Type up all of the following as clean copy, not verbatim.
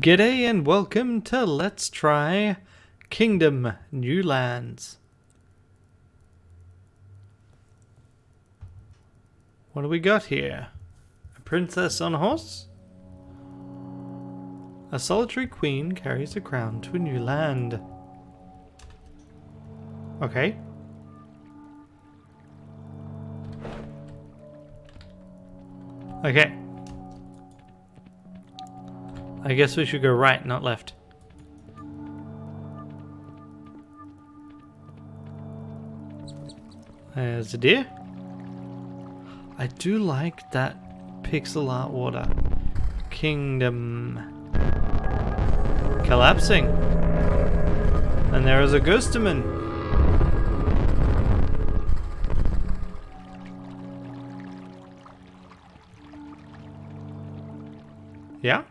G'day and welcome to Let's Try Kingdom New Lands. What do we got here? A princess on a horse? A solitary queen carries a crown to a new land. Okay. Okay. I guess we should go right, not left. There's a deer. I do like that pixel art water. Kingdom collapsing. And there is a ghosterman. Yeah.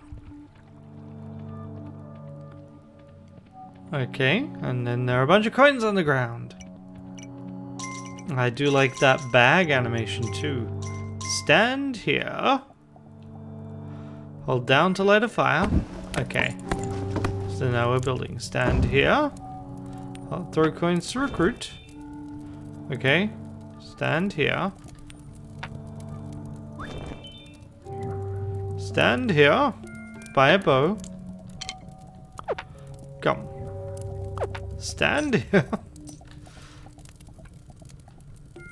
Okay, and then there are a bunch of coins on the ground. I do like that bag animation too. Stand here. Hold down to light a fire. Okay. So now we're building. Stand here. I'll throw coins to recruit. Okay. Stand here. Stand here. Buy a bow. Come. Stand here.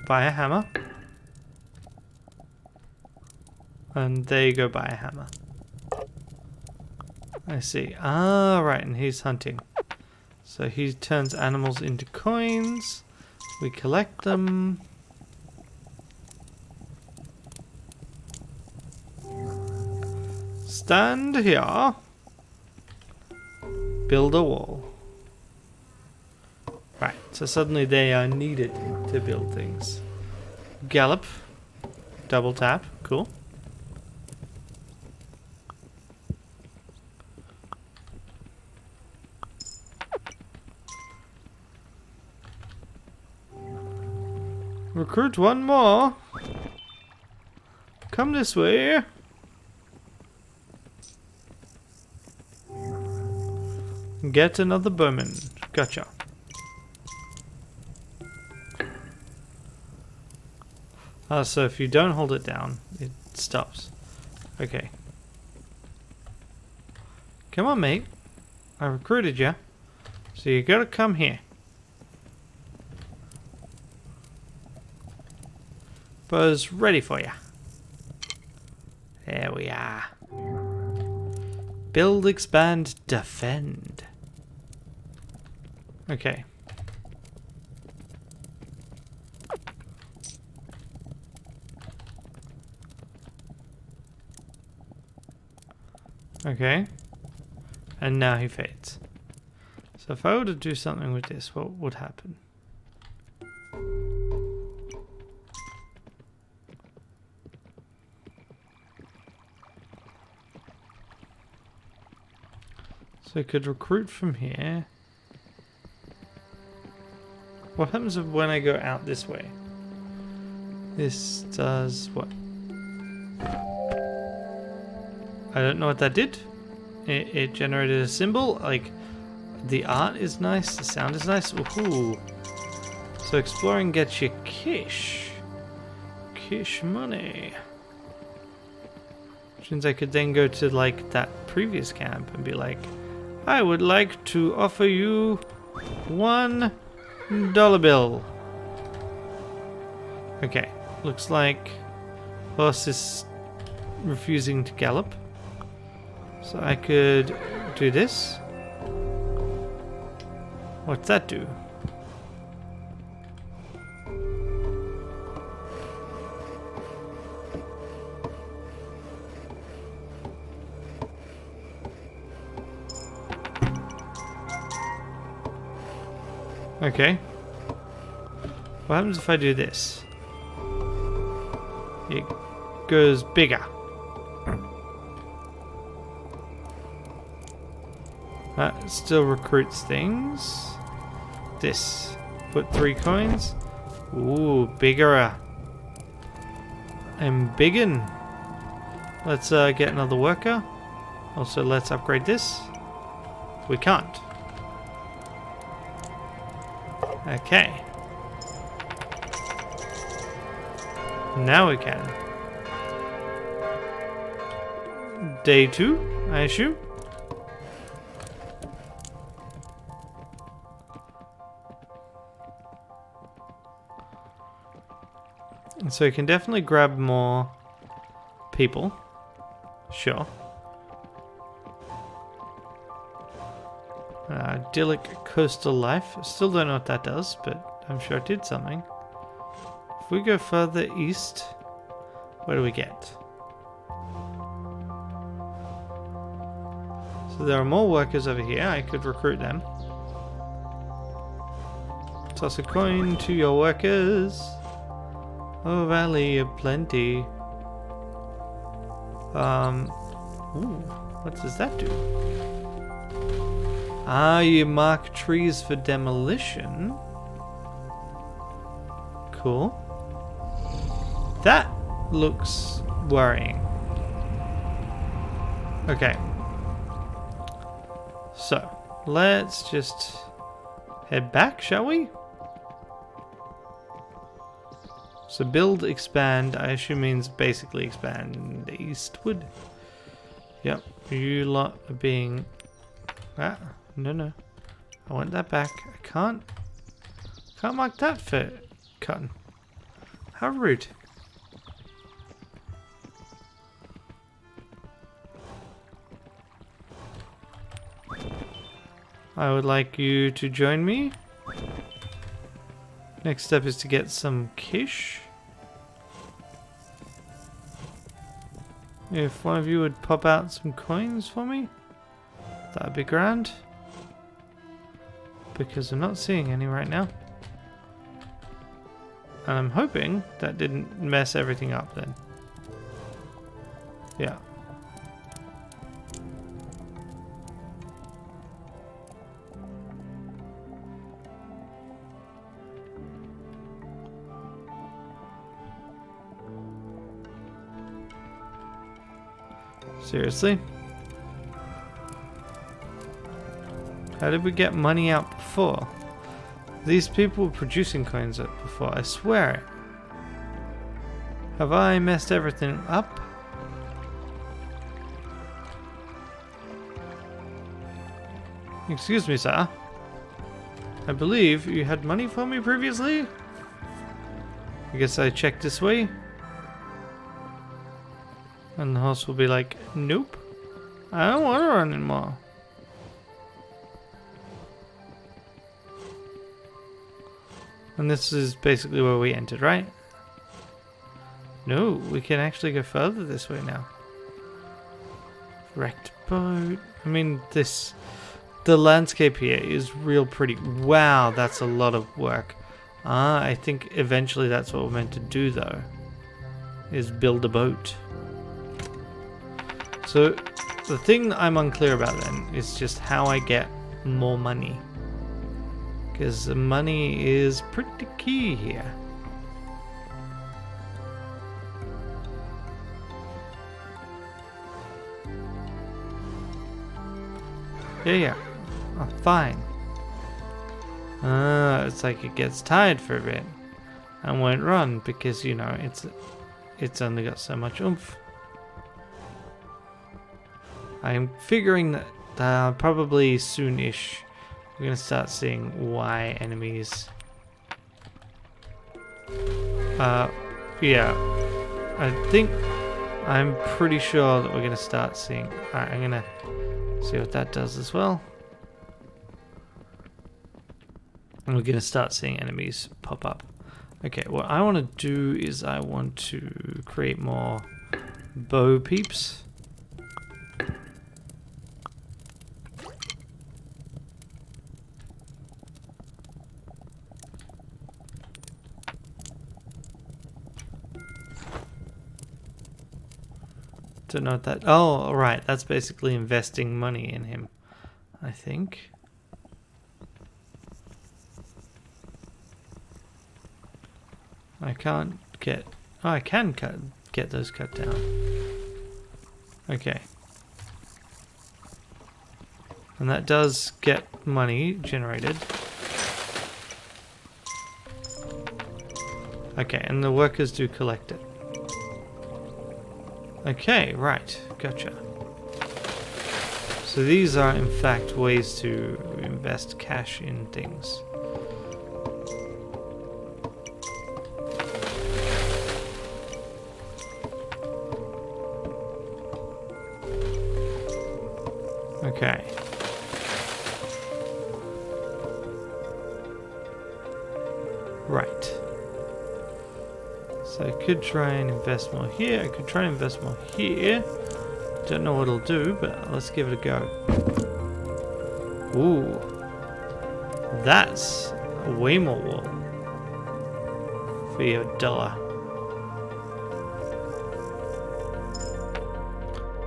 Buy a hammer. And there you go, buy a hammer. I see. Ah, right, and he's hunting. So he turns animals into coins. We collect them. Stand here. Build a wall. Right, so suddenly they are needed to build things. Gallop. Double tap. Cool. Recruit one more. Come this way. Get another bowman. Gotcha. So if you don't hold it down, it stops. Okay. Come on, mate. I recruited you. So you gotta come here. Bow's ready for you. There we are. Build, expand, defend. Okay. Okay. And now he fades. So if I were to do something with this, what would happen? So I could recruit from here. What happens when I go out this way? This does what? I don't know what that did. It generated a symbol. Like, the art is nice, the sound is nice. Ooh. So exploring gets you kish. Kish money. Which means I could then go to, like, that previous camp and be like, I would like to offer you $1 bill. Okay, looks like horse is refusing to gallop. So I could do this. What's that do? Okay. What happens if I do this? It goes bigger. That still recruits things. This. Put 3 coins. Ooh, bigger. And biggin. Let's get another worker. Also, let's upgrade this. We can't. Okay. Now we can. Day 2, I assume? So you can definitely grab more people. Sure. Idyllic coastal life. Still don't know what that does, but I'm sure it did something. If we go further east, what do we get? So there are more workers over here. I could recruit them. Toss a coin to your workers. Oh, Valley of Plenty. Ooh, what does that do? Ah, you mark trees for demolition. Cool. That looks worrying. Okay. So, let's just head back, shall we? So build, expand, I assume means basically expand eastward. Yep, you lot are being... Ah, no. I want that back. I can't mark that for cotton. How rude. I would like you to join me. Next step is to get some kish. If one of you would pop out some coins for me, that'd be grand. Because I'm not seeing any right now. And I'm hoping that didn't mess everything up then. Yeah. Seriously? How did we get money out before? These people were producing coins up before, I swear it. Have I messed everything up? Excuse me, sir. I believe you had money for me previously? I guess I checked this way. And the horse will be like, nope. I don't want to run anymore. And this is basically where we entered, right? No, we can actually go further this way now. Wrecked boat. I mean, the landscape here is real pretty. Wow, that's a lot of work. I think eventually that's what we're meant to do though. Is build a boat. So, the thing I'm unclear about then is just how I get more money. Because money is pretty key here. Yeah. Oh, fine. It's like it gets tired for a bit. And won't run because, you know, it's only got so much oomph. I'm figuring that probably soon-ish we're going to start seeing why enemies... yeah. I'm pretty sure that we're going to start seeing... Alright, I'm going to see what that does as well. And we're going to start seeing enemies pop up. Okay, what I want to do is I want to create more bow peeps. Don't know what that... Oh, right. That's basically investing money in him, I think. I can't get... Oh, I can get those cut down. Okay. And that does get money generated. Okay, and the workers do collect it. Okay, right, gotcha. So these are in fact ways to invest cash in things. Okay. Right. So I could try and invest more here. I could try and invest more here. Don't know what it'll do, but let's give it a go. Ooh. That's way more wool for your dollar.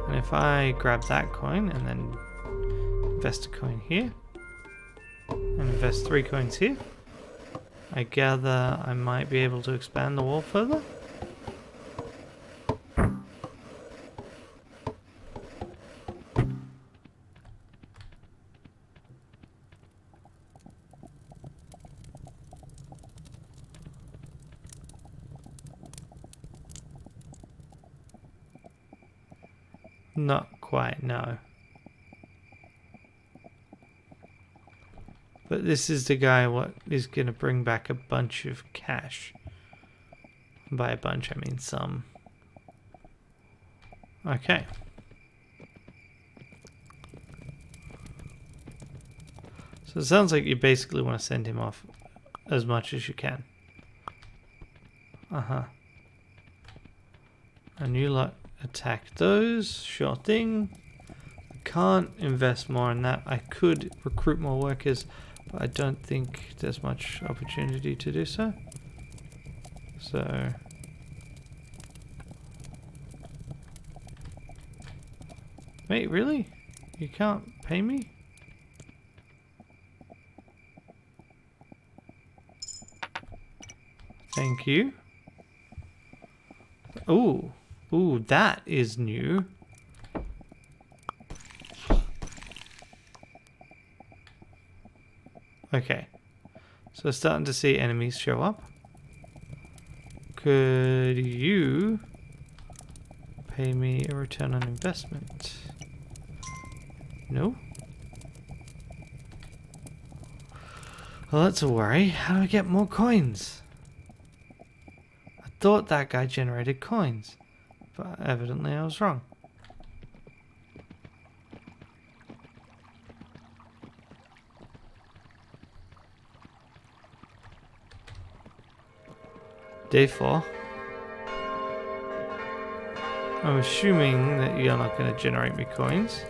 And if I grab that coin and then invest a coin here, and invest 3 coins here, I gather I might be able to expand the wall further. Not quite, no. But this is the guy what is going to bring back a bunch of cash. By a bunch, I mean some. Okay. So it sounds like you basically want to send him off as much as you can. Uh-huh. And you lot attack those. Sure thing. Can't invest more in that. I could recruit more workers, but I don't think there's much opportunity to do so. So wait, really? You can't pay me? Thank you. Ooh. Ooh, that is new. Okay. So starting to see enemies show up. Could you pay me a return on investment? No? Well, that's a worry. How do I get more coins? I thought that guy generated coins, but evidently I was wrong. Day 4. I'm assuming that you're not going to generate me coins.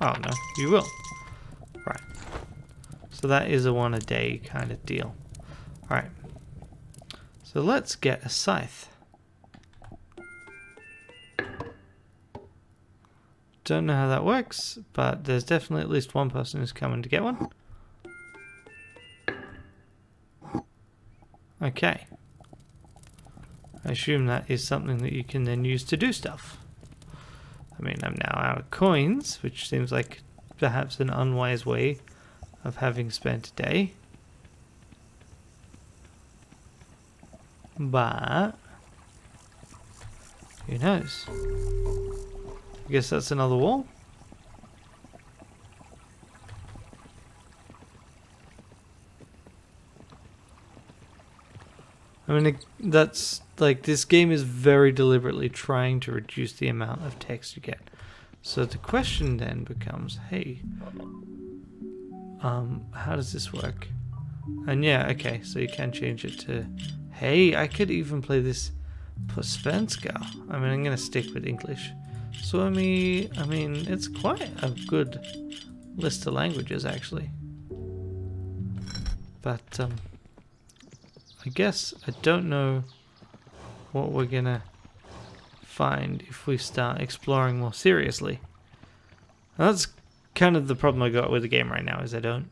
Oh no, you will. Right. So that is a 1 a day kind of deal. Alright. So let's get a scythe. Don't know how that works, but there's definitely at least one person who's coming to get one. Okay. I assume that is something that you can then use to do stuff. I mean, I'm now out of coins, which seems like perhaps an unwise way of having spent a day. But who knows? I guess that's another wall. I mean, that's like, this game is very deliberately trying to reduce the amount of text you get. So the question then becomes, hey, how does this work? And yeah, okay, so you can change it to, hey, I could even play this på svenska. I mean, I'm gonna stick with English. So I mean, it's quite a good list of languages actually. But I guess I don't know what we're gonna find if we start exploring more seriously. And that's kind of the problem I got with the game right now, is I don't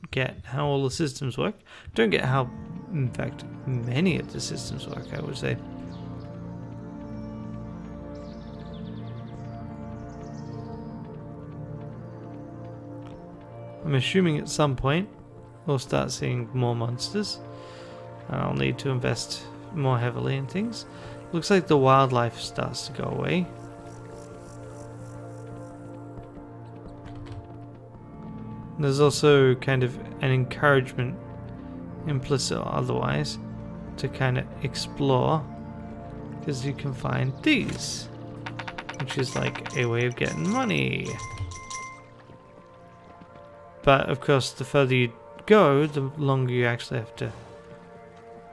get how all the systems work. Don't get how, in fact, many of the systems work, I would say. I'm assuming at some point we'll start seeing more monsters. And I'll need to invest more heavily in things. Looks like the wildlife starts to go away. There's also kind of an encouragement, implicit or otherwise, to kind of explore, because you can find these, which is like a way of getting money. But of course, the further you go, the longer you actually have to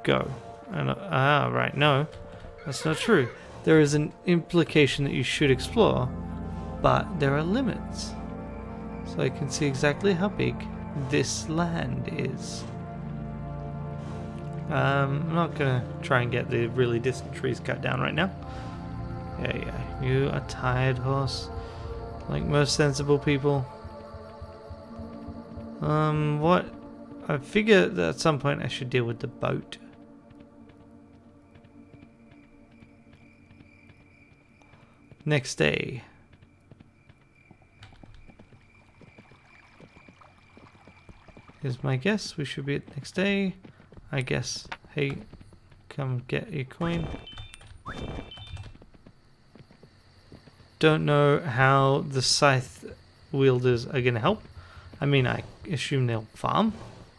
go. And right, no, that's not true. There is an implication that you should explore, but there are limits. So I can see exactly how big this land is. I'm not gonna try and get the really distant trees cut down right now. Yeah, you are tired, horse. Like most sensible people. What? I figure that at some point I should deal with the boat. Next day. Here's my guess. We should be at next day. I guess. Hey, come get your coin. Don't know how the scythe wielders are going to help. I mean, I assume they'll farm,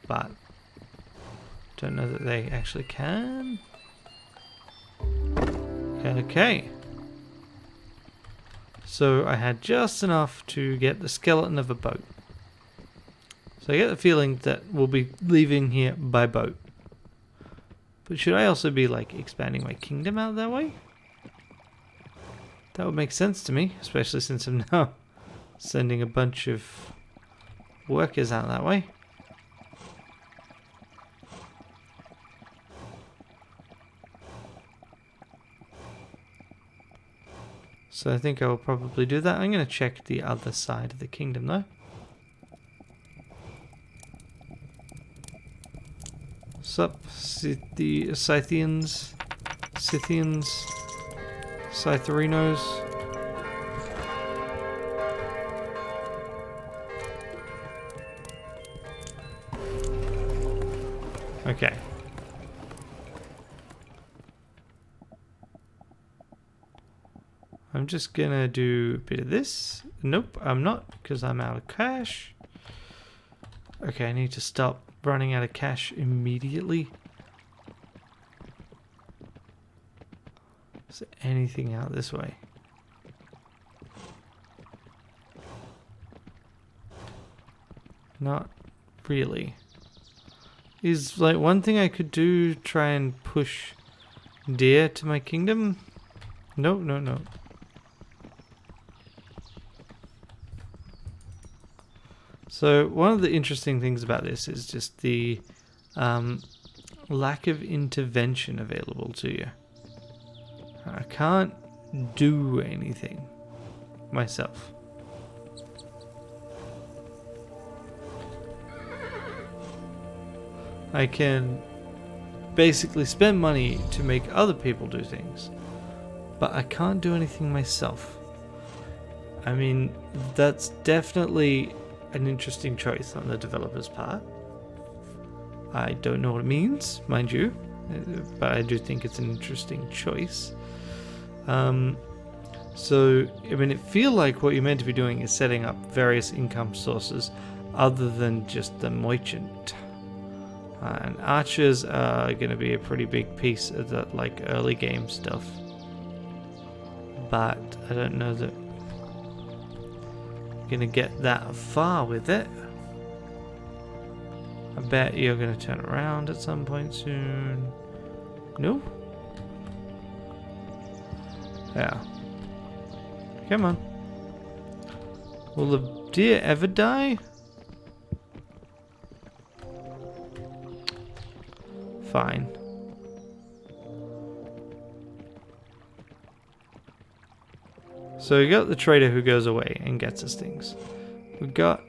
but don't know that they actually can. Okay. So I had just enough to get the skeleton of a boat. So I get the feeling that we'll be leaving here by boat. But should I also be like expanding my kingdom out that way? That would make sense to me, especially since I'm now sending a bunch of workers out that way. So I think I will probably do that. I'm going to check the other side of the kingdom though. Sup, the Scythians, Scythians, Scytherinos. Okay. I'm just gonna do a bit of this. Nope, I'm not, because I'm out of cash. Okay, I need to stop running out of cash immediately. Is there anything out this way? Not really. Is like one thing I could do, try and push deer to my kingdom? No, no, no. So one of the interesting things about this is just the lack of intervention available to you. I can't do anything myself. I can basically spend money to make other people do things, but I can't do anything myself. I mean, that's definitely an interesting choice on the developer's part. I don't know what it means, mind you, but I do think it's an interesting choice. So, I mean, it feels like what you're meant to be doing is setting up various income sources other than just the merchant. And archers are going to be a pretty big piece of the like early game stuff. But I don't know that I'm going to get that far with it. I bet you're going to turn around at some point soon. No? Yeah. Come on. Will the deer ever die? Fine. So we got the trader who goes away and gets us things. We got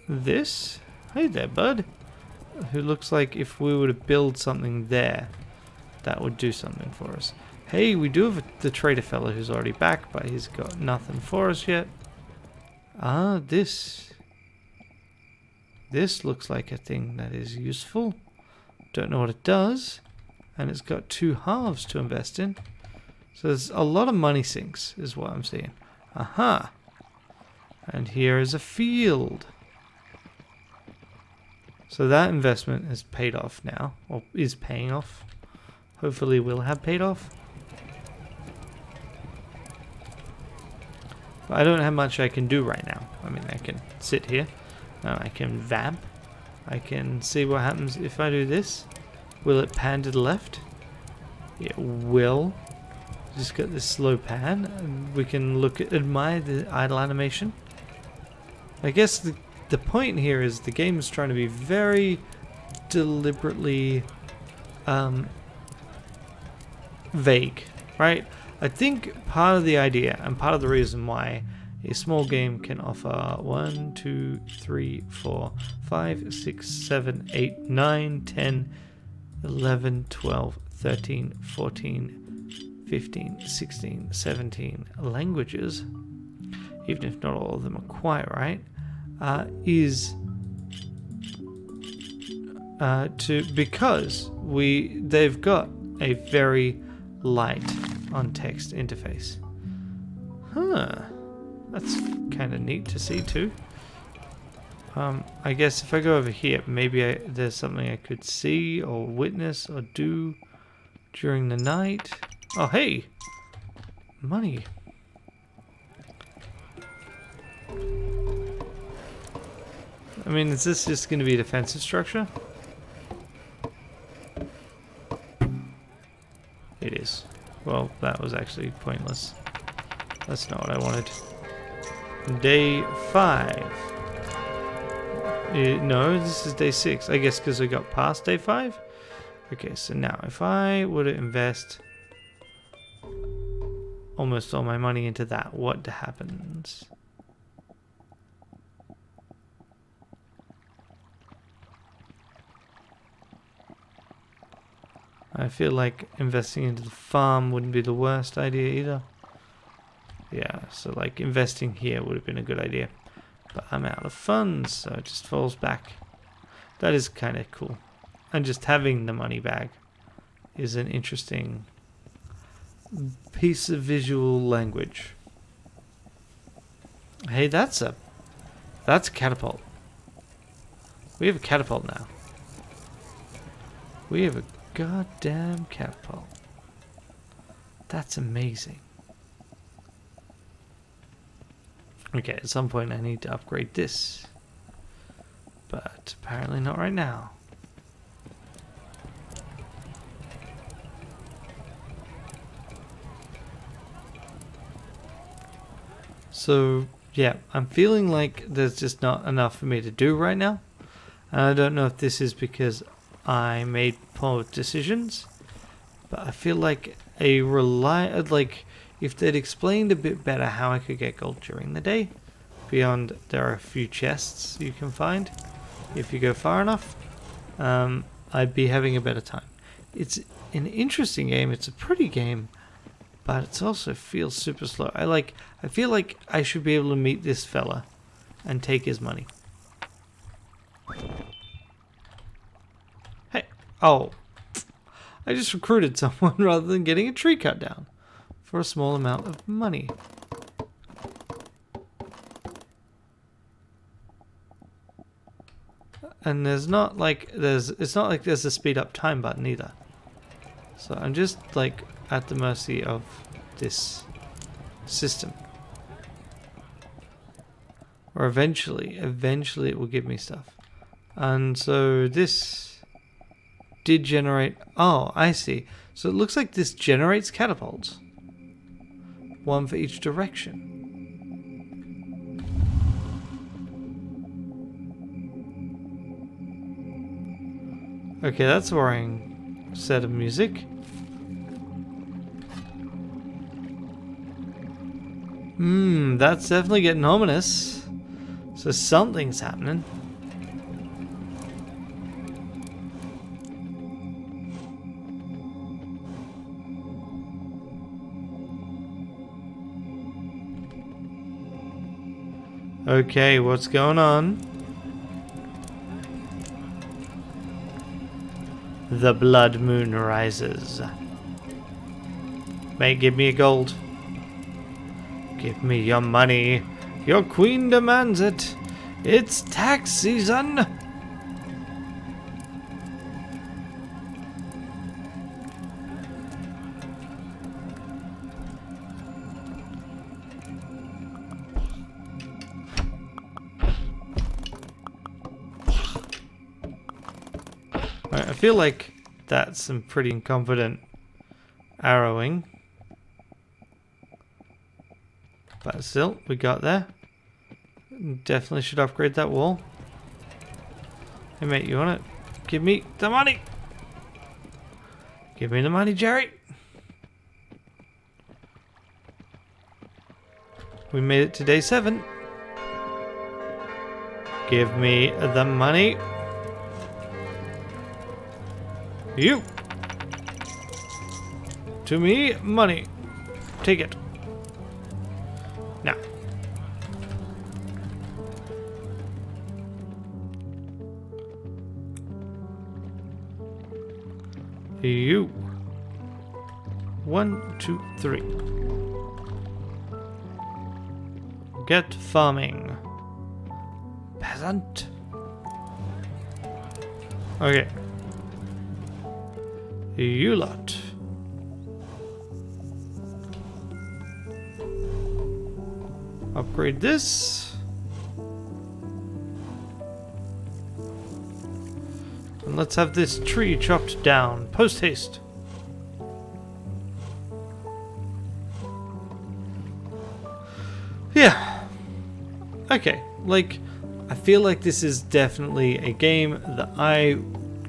this. Hey there, bud. Who looks like if we were to build something there, that would do something for us. Hey, we do have the trader fella who's already back, but he's got nothing for us yet. Ah, this. This looks like a thing that is useful. Don't know what it does. And it's got 2 halves to invest in. So there's a lot of money sinks, is what I'm seeing. Aha! And here is a field. So that investment has paid off now, or is paying off. Hopefully will have paid off. But I don't have much I can do right now. I mean, I can sit here. I can vamp. I can see what happens if I do this. Will it pan to the left? It will. Just got this slow pan, and we can admire the idle animation. I guess the point here is the game is trying to be very deliberately vague, right? I think part of the idea and part of the reason why a small game can offer 1, 2, 3, 4, 5, 6, 7, 8, 9, 10, 11, 12, 13, 14, 15, 16, 17 languages, even if not all of them are quite right, is because they've got a very light on text interface. Huh. That's kind of neat to see too. I guess if I go over here, maybe there's something I could see or witness or do during the night. Oh, hey! Money. I mean, is this just going to be a defensive structure? It is. Well, that was actually pointless. That's not what I wanted. Day 5. No, this is day 6. I guess because we got past day 5. Okay, so now if I were to invest almost all my money into that, what happens? I feel like investing into the farm wouldn't be the worst idea either. Yeah, so like investing here would have been a good idea. But I'm out of funds, so it just falls back. That is kind of cool. And just having the money back is an interesting piece of visual language. Hey, that's a catapult. We have a catapult now. We have a goddamn catapult. That's amazing. Okay, at some point I need to upgrade this. But apparently not right now. So, yeah, I'm feeling like there's just not enough for me to do right now. And I don't know if this is because I made poor decisions, but I feel like if they'd explained a bit better how I could get gold during the day, beyond there are a few chests you can find if you go far enough, I'd be having a better time. It's an interesting game, it's a pretty game, but it also feels super slow. I feel like I should be able to meet this fella and take his money. Hey, oh, I just recruited someone rather than getting a tree cut down for a small amount of money. And it's not like there's a speed up time button either. So I'm just like at the mercy of this system. Or eventually it will give me stuff. And so this did generate, oh, I see. So it looks like this generates catapults. One for each direction. Okay, that's a worrying set of music. That's definitely getting ominous. So something's happening. Okay, what's going on? the blood moon rises. Mate, give me a gold. Give me your money. Your queen demands it. It's tax season. Right, I feel like that's some pretty incompetent arrowing. But still, we got there. Definitely should upgrade that wall. Hey mate, you want it? Give me the money! Give me the money, Jerry! We made it to day 7. Give me the money. You! To me, money. Take it. Now. You. 1, 2, 3. Get farming. Peasant. Okay. You lot. Upgrade this. And let's have this tree chopped down. Post haste. Yeah. Okay. Like, I feel like this is definitely a game that I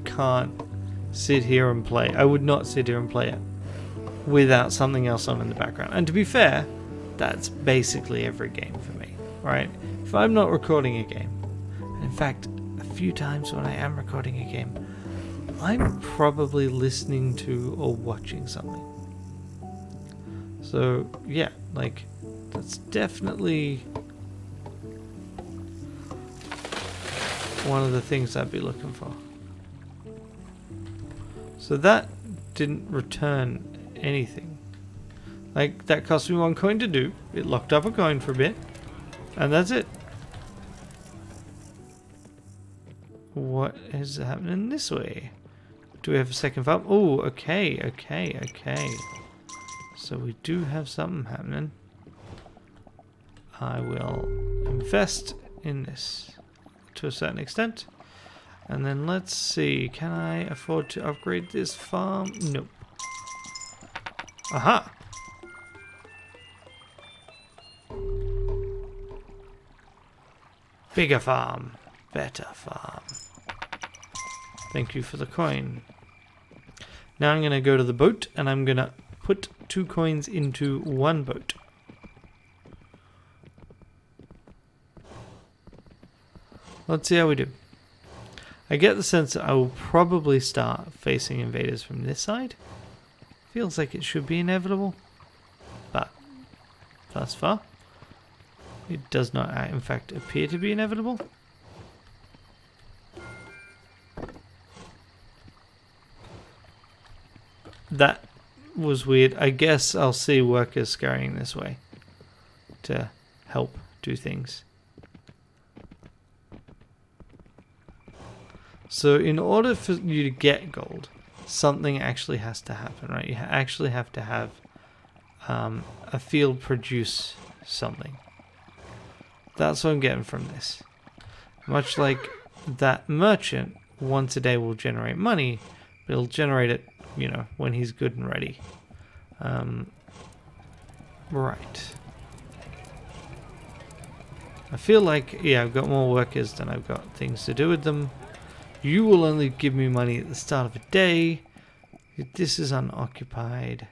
can't sit here and play. I would not sit here and play it without something else on in the background. And to be fair, that's basically every game for me, right? If I'm not recording a game, and in fact, a few times when I am recording a game, I'm probably listening to or watching something. So, yeah, like, that's definitely one of the things I'd be looking for. So that didn't return anything. Like, that cost me 1 coin to do. It locked up a coin for a bit. And that's it. What is happening this way? Do we have a second farm? Oh, okay. So we do have something happening. I will invest in this to a certain extent. And then let's see, can I afford to upgrade this farm? Nope. Aha! Bigger farm. Better farm. Thank you for the coin. Now I'm going to go to the boat and I'm going to put 2 coins into 1 boat. Let's see how we do. I get the sense that I will probably start facing invaders from this side. Feels like it should be inevitable. But thus far, it does not in fact appear to be inevitable. That was weird. I guess I'll see workers scurrying this way to help do things. So in order for you to get gold, something actually has to happen, right? You actually have to have a field produce something. That's what I'm getting from this. Much like that merchant, once a day will generate money, but he'll generate it, you know, when he's good and ready. Right. I feel like, yeah, I've got more workers than I've got things to do with them. You will only give me money at the start of a day. This is unoccupied.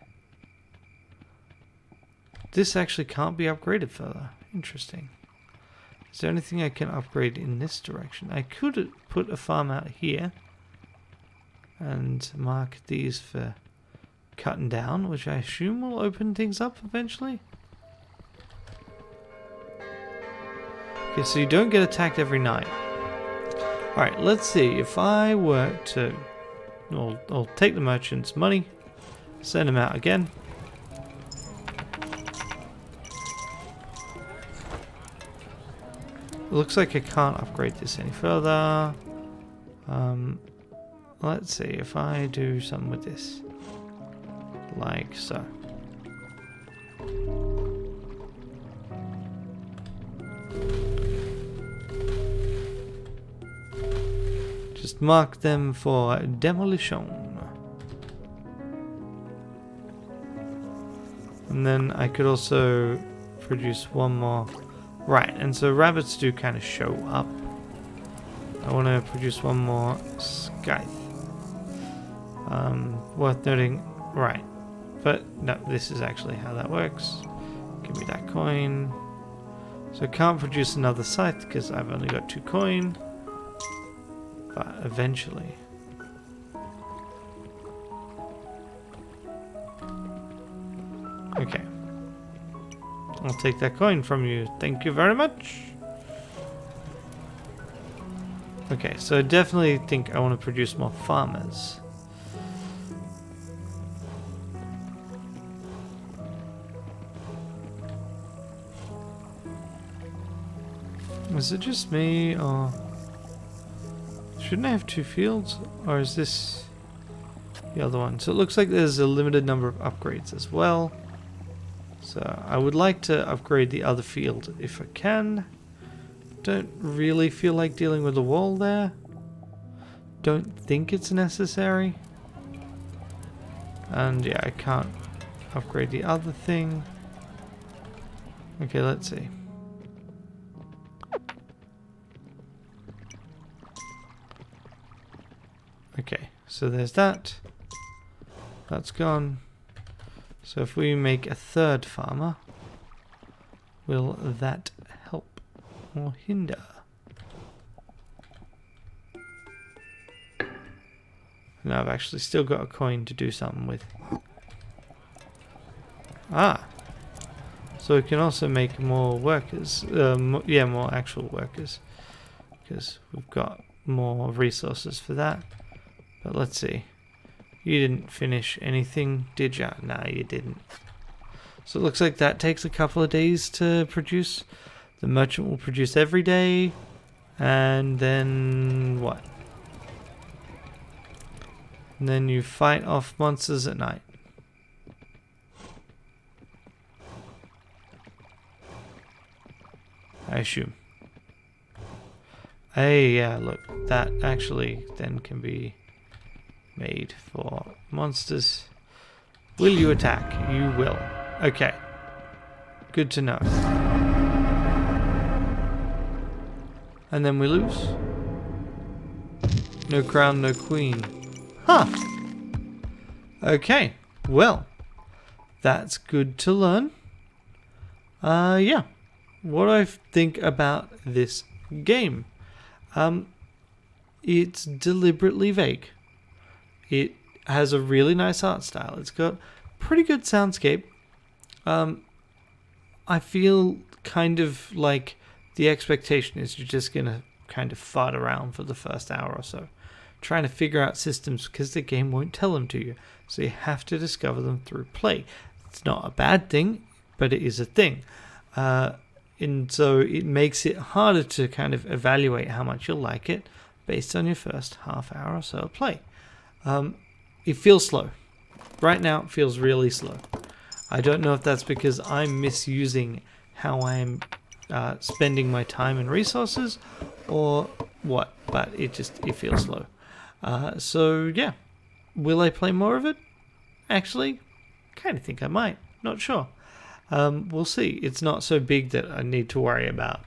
This actually can't be upgraded further. Interesting. Is there anything I can upgrade in this direction? I could put a farm out here and mark these for cutting down, which I assume will open things up eventually. Okay, so you don't get attacked every night. Alright, let's see. If I were to I'll take the merchant's money, send him out again. Looks like I can't upgrade this any further. Let's see if I do something with this. Like so. Just mark them for demolition. And then I could also produce one more. Right, and so rabbits do kind of show up. I want to produce one more scythe. Worth noting, right. But no, this is actually how that works. Give me that coin. So I can't produce another scythe because I've only got 2 coin. But eventually. Okay. I'll take that coin from you. Thank you very much. Okay, so I definitely think I want to produce more farmers. Is it just me, or shouldn't I have 2 fields, or is this the other one? So it looks like there's a limited number of upgrades as well. So I would like to upgrade the other field if I can. Don't really feel like dealing with the wall there. Don't think it's necessary. And yeah, I can't upgrade the other thing. Okay, let's see. Okay, so there's that. That's gone. So if we make a 3rd farmer, will that help or hinder? Now I've actually still got a coin to do something with. Ah! So we can also make more workers. Yeah, more actual workers. Because we've got more resources for that. But let's see. You didn't finish anything, did ya? No, you didn't. So it looks like that takes a couple of days to produce. The merchant will produce every day. And then what? And then you fight off monsters at night. I assume. Hey, yeah, look. That actually then can be made for monsters. Will you attack? You will. Okay. Good to know. And then we lose. No crown, no queen. Huh. Okay. Well, that's good to learn. Yeah. What do I think about this game? It's deliberately vague. It has a really nice art style. It's got pretty good soundscape. I feel kind of like the expectation is you're just going to kind of fart around for the first hour or so, trying to figure out systems because the game won't tell them to you. So you have to discover them through play. It's not a bad thing, but it is a thing. And so it makes it harder to kind of evaluate how much you'll like it based on your first half hour or so of play. It feels slow. Right now it feels really slow. I don't know if that's because I'm misusing how I'm spending my time and resources or what, but it feels slow. So yeah, will I play more of it? Actually, kind of think I might. Not sure. We'll see. It's not so big that I need to worry about,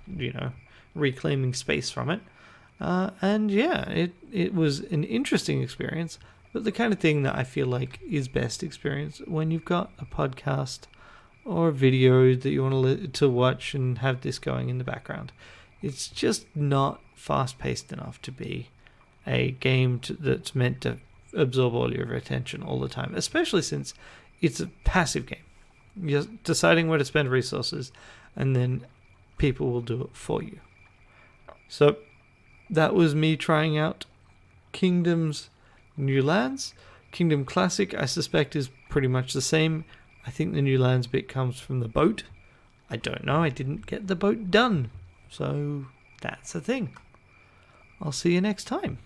reclaiming space from it. And yeah, it was an interesting experience, but the kind of thing that I feel like is best experienced when you've got a podcast or a video that you want to watch and have this going in the background. It's just not fast-paced enough to be a game that's meant to absorb all your attention all the time, especially since it's a passive game. You're deciding where to spend resources, and then people will do it for you. So that was me trying out Kingdoms New lands. Kingdom Classic, I suspect, is pretty much the same. I think the new lands bit comes from the boat. I don't know. I didn't get the boat done. So that's the thing. I'll see you next time.